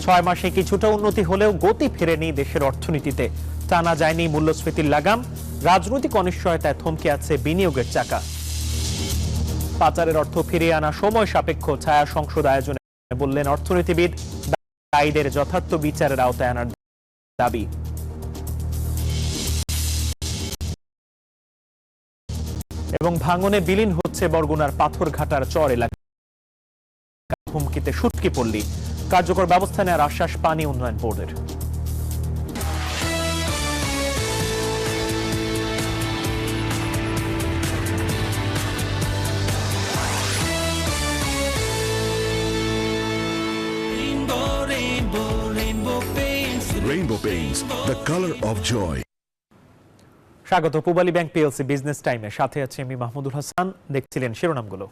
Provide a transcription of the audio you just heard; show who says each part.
Speaker 1: 6 মাসে কিছুটা উন্নতি হলেও গতি ফেরেনি দেশের অর্থনীতিতে। টানা যায়নি মূল্যস্ফীতির লাগাম। রাজনৈতিক অনিশ্চয়তায় থমকে আছে বিনিয়োগের চাকা। পাচারের অর্থ ফিরিয়ে আনা সময় সাপেক্ষ, ছায়া সংসদ আয়োজনে বললেন অর্থনীতিবিদ। দায়ীদের যথার্থ বিচারের আওতায় আনার দাবি। এবং ভাঙনে বিলীন হচ্ছে বরগুনার পাথরঘাটার চর এলাকা। হুমকিতে শুটকি পল্লী। কার্যকর ব্যবস্থা নেওয়ার আশ্বাস পানি উন্নয়ন বোর্ডের।
Speaker 2: Rainbow Paints, the color of joy.
Speaker 1: স্বাগত পূবালী ব্যাংক পিএলসি বিজনেস টাইমে। সাথে আছে আমি মাহমুদুল হাসান। দেখছিলেন শিরোনামগুলো।